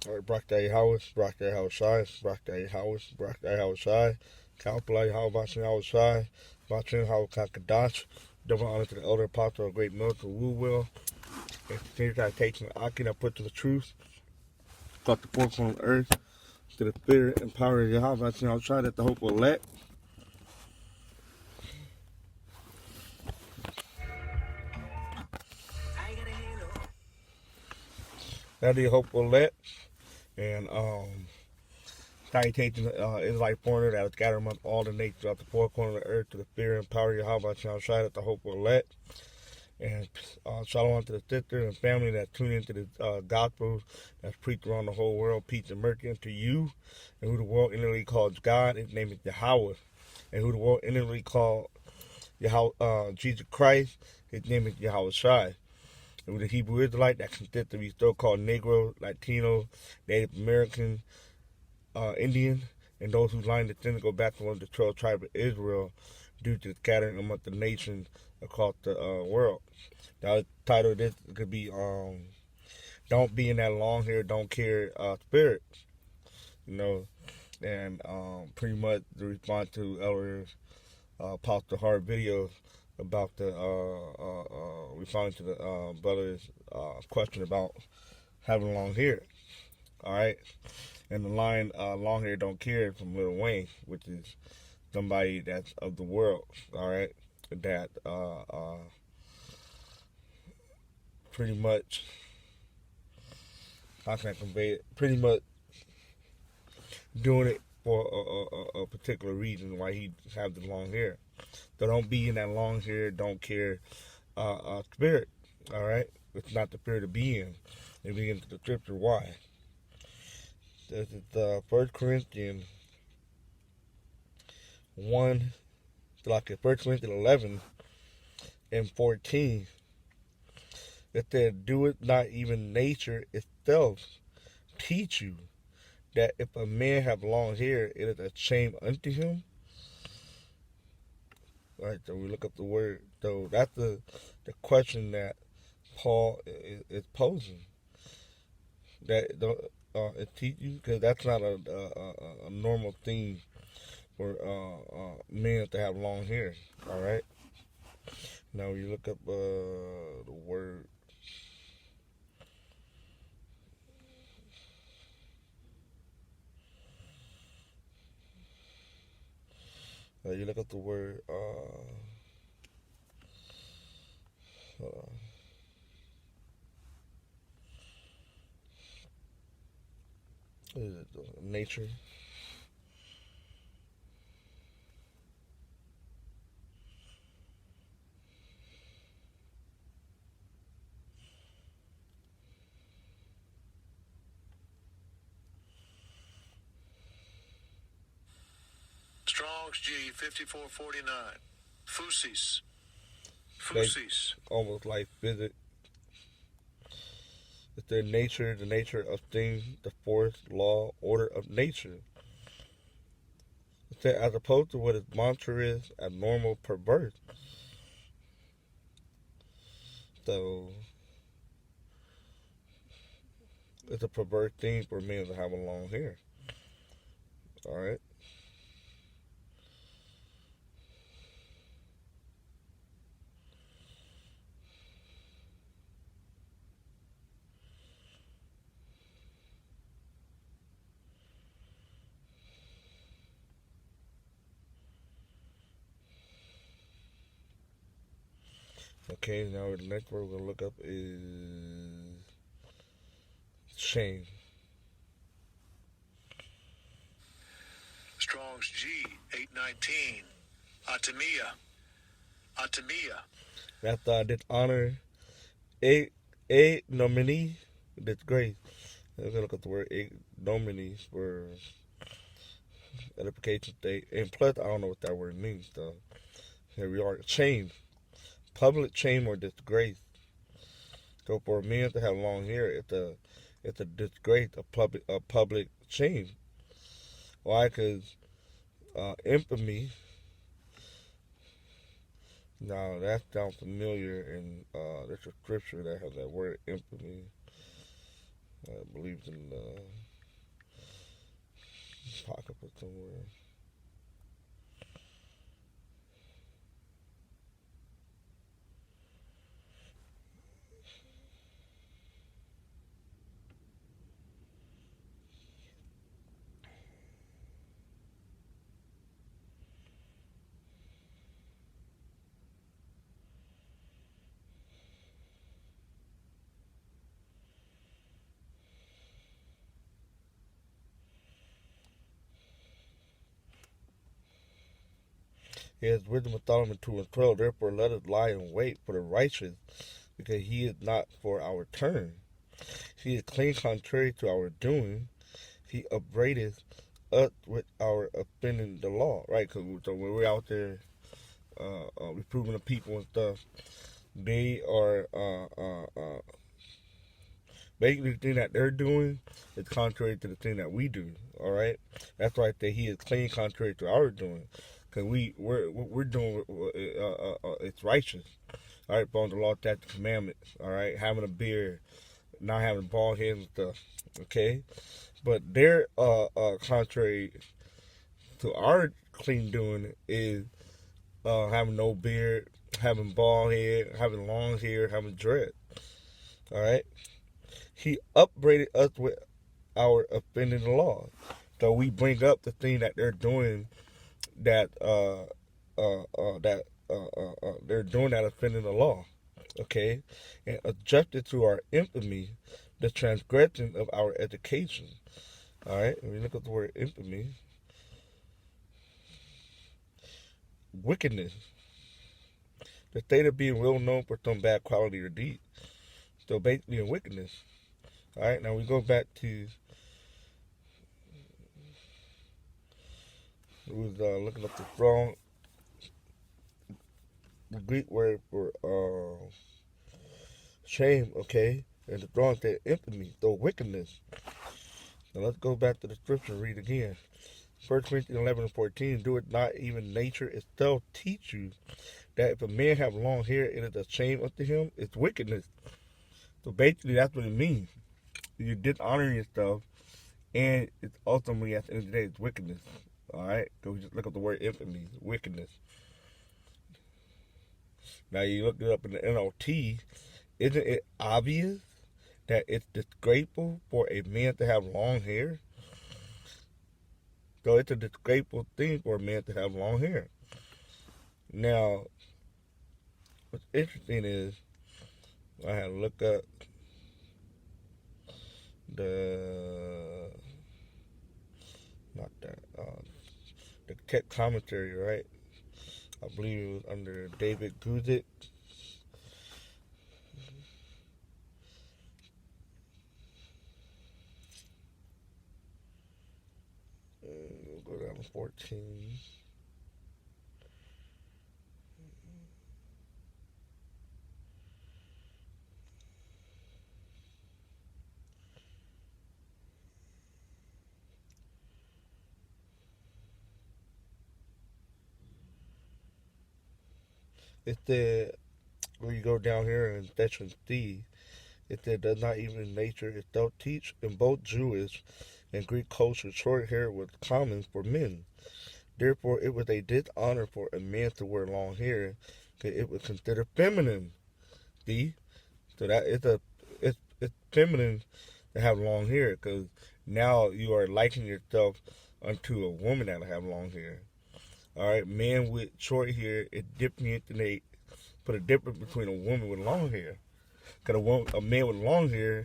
All right, Brakta House, Brakta House Shai, Brakta House, Brakta House Shai, Kalpalai How Bachin House Shai, Bachin How Kakadash, double honor to the elder apostle of great military Wu will, and continue to take an Aki that put to the truth, got the fork on the earth, to the spirit and power of Yahweh Bachin House Shai, that the hope will let. That the hope will let, and salutations, Israelite foreigner that was scattered among all the nations throughout the four corners of the earth to the fear and power of Yahweh Shai that the hope will let. And shalom to the sisters and family that tune into the gospels that's preached around the whole world. Peace and mercy unto you, and who the world inwardly calls God, his name is Yahweh. And who the world inwardly calls Jesus Christ, his name is Yahweh Shai. And with the Hebrew Israelite that consists of these so-called Negro, Latino, Native American, Indian, and those whose line descendants go back to one of the 12 tribes of Israel due to the scattering among the nations across the world. Now, the title of this could be Don't Be in That Long Hair, Don't Care Spirit. You know, and pretty much the response to Elder's Apostle Hart videos about the responding to the brother's question about having long hair. All right. And the line long hair don't care from Lil Wayne, which is somebody that's of the world, all right, that pretty much, how can I convey it, pretty much doing it for a particular reason why he have the long hair. So don't be in that long hair, don't care spirit, all right? It's not the spirit of being. If we get into the scripture, why? This is 1 Corinthians 1, like 1 Corinthians 11 and 14. It said, do it not even nature itself teach you that if a man have long hair, it is a shame unto him? Right, so we look up the word. So that's the question that Paul is posing. That it teach you, because that's not a normal thing for men to have long hair. All right. Now you look up the word. You look up the word. What is it? Nature. Strong's G 5449. Phusis. Almost like physics. It's their nature, the nature of things, the force, law, order of nature. It's that as opposed to what its mantra is, abnormal, perverse. So it's a perverse thing for men to have a long hair. All right. Okay, now the next word we're gonna look up is shame. Strong's G 819. Atamia. That's dishonor, ignominy, disgrace. We're gonna look up the word ignominy for edification state. And plus, I don't know what that word means. So here we are. Shame, public shame or disgrace. So for men to have long hair, it's a disgrace, a public shame. Why? Because infamy. Now that sounds familiar, and there's a scripture that has that word infamy. I believe it's in the Apocrypha somewhere. He has wisdom of Solomon 2 and 12. Therefore, let us lie in wait for the righteous, because he is not for our turn. He is clean contrary to our doing. He upbraideth us with our offending the law. Right? Because so when we're out there reproving the people and stuff, they are basically the thing that they're doing is contrary to the thing that we do. All right, that's why I say he is clean contrary to our doing, because we're doing it's righteous. All right, following the law, statutes, commandments. All right, having a beard, not having bald heads and stuff. Okay, but they're contrary to our clean doing is having no beard, having bald head, having long hair, having dread. All right. He upbraided us with our offending the law. So we bring up the thing that they're doing that they're doing that offending the law. Okay, and adjusted to our infamy, the transgression of our education. All right, when we look at the word infamy, wickedness, the state of being well known for some bad quality or deed. So basically, in wickedness. All right, now we go back to, we was looking up the strong, the Greek word for shame, okay, and the strong said infamy, so wickedness. Now let's go back to the scripture and read again. 1 Corinthians 11 and 14, do it not even nature itself teach you that if a man have long hair, it is a shame unto him, it's wickedness. So basically that's what it means. You're dishonoring yourself, and it's ultimately at the end of the day, it's wickedness. All right, so we just look up the word infamy, wickedness. Now you look it up in the NLT. Isn't it obvious that it's disgraceful for a man to have long hair? So it's a disgraceful thing for a man to have long hair. Now, what's interesting is I had to look up the tech commentary, right? I believe it was under David Guzik. We'll go down to 14. It said, when you go down here in section C, it said, does not even nature itself teach? In both Jewish and Greek culture, short hair was common for men. Therefore, it was a dishonor for a man to wear long hair, because it was considered feminine. See? So that it's feminine to have long hair, because now you are likening yourself unto a woman that have long hair. All right, men with short hair, it differentiates, put a difference between a woman with long hair. Because a man with long hair,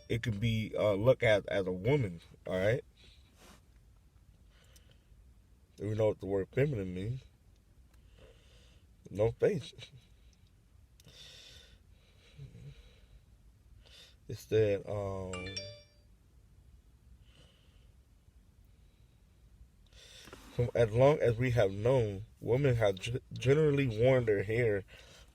it could be looked at as a woman. All right, we know what the word feminine means. No face. It said, from as long as we have known, women have generally worn their hair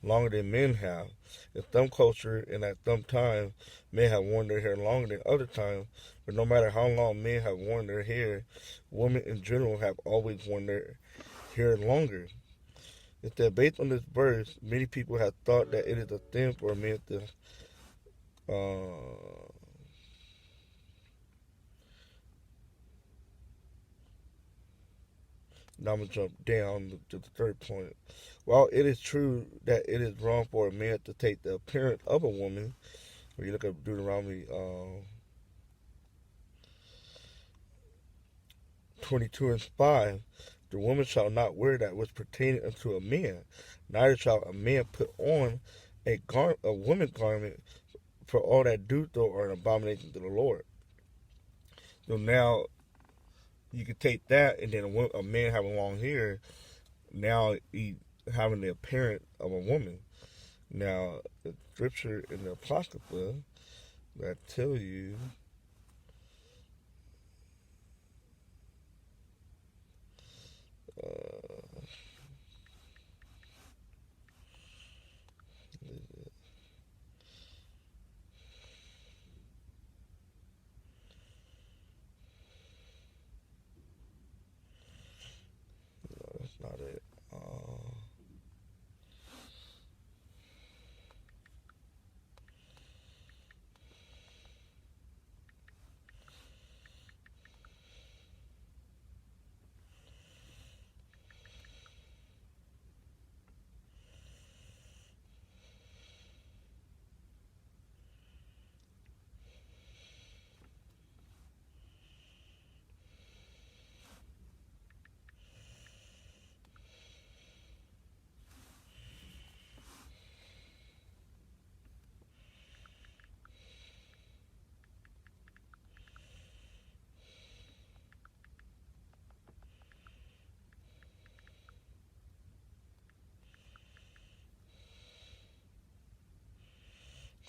longer than men have. In some culture and at some time, men have worn their hair longer than other times. But no matter how long men have worn their hair, women in general have always worn their hair longer. It said, based on this verse, many people have thought that it is a sin for a man to Now I'm going to jump down to the third point. While it is true that it is wrong for a man to take the appearance of a woman, when you look at Deuteronomy 22:5, the woman shall not wear that which pertaineth unto a man, neither shall a man put on a woman's garment, for all that do so are an abomination to the Lord. So now you can take that, and then a man having long hair, now he having the appearance of a woman. Now, the scripture in the Apocrypha that tell you that's not it.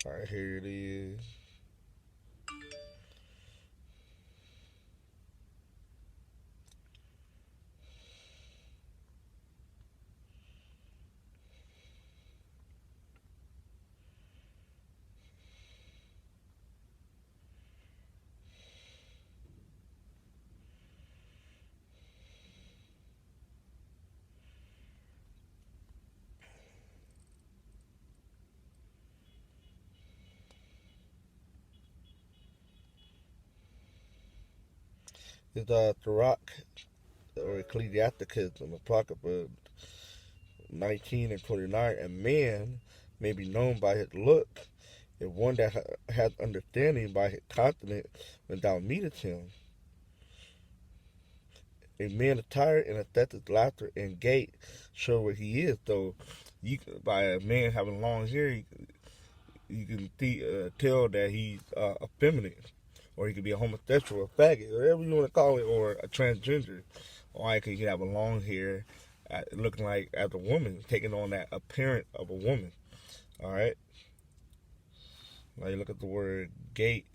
All right, here it is. It's Sirach or Ecclesiasticus in the Apocrypha 19:29. A man may be known by his look, and one that has understanding by his countenance when thou meetest him. A man attired in aesthetic laughter and gait show where he is. So, by a man having long hair, you can tell that he's effeminate, or he could be a homosexual, a faggot, whatever you want to call it, or a transgender. Or he could have a long hair, looking like as a woman, taking on that appearance of a woman. All right. Now you look at the word gait.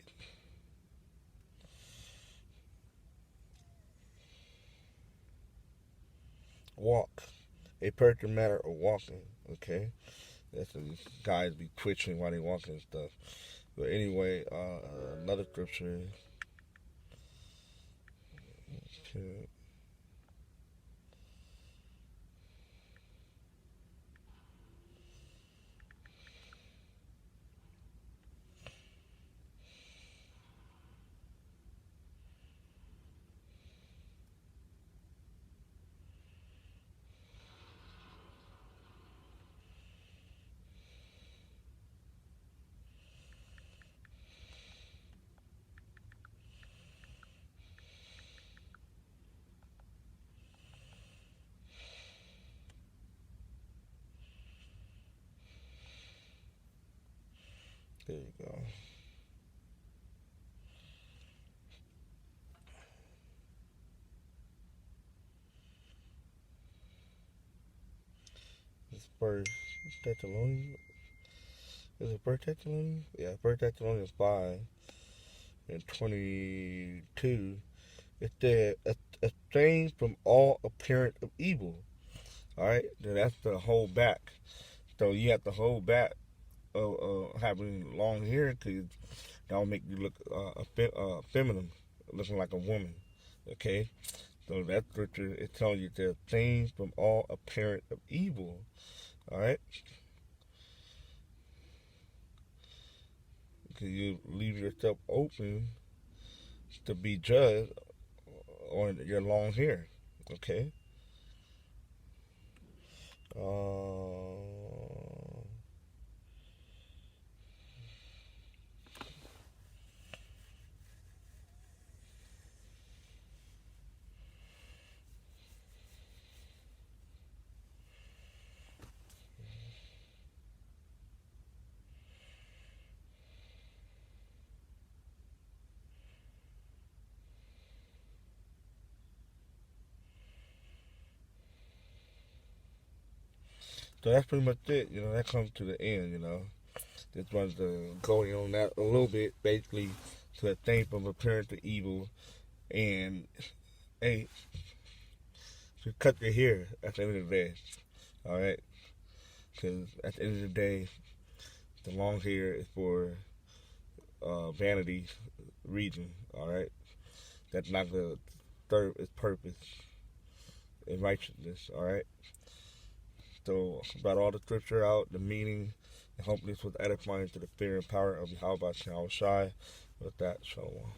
Walk. A perfect manner of walking. Okay. That's when guys be twitching while they walking and stuff. But anyway, another scripture. Okay. There you go. It's First Thessalonians. Is it First Thessalonians? Yeah, First Thessalonians 5:22. It said, abstain from all appearance of evil. All right, then that's the hold back. So you have to hold back having long hair, because that will make you look feminine, looking like a woman. Okay, so that scripture is telling you to abstain from all appearance of evil. All right, because you leave yourself open to be judged on your long hair. Okay, Uh, so that's pretty much it. You know, that comes to the end. You know, just wanted to go in on that a little bit, basically, to abstain from appearing to evil, and hey, to cut your hair at the end of the day. All right, because at the end of the day, the long hair is for vanity reason. All right, that's not going to serve its purpose in righteousness. All right. So brought all the scripture out, the meaning, and hopefully this was edifying to the fear and power of Yahweh Shai. With that, shalom.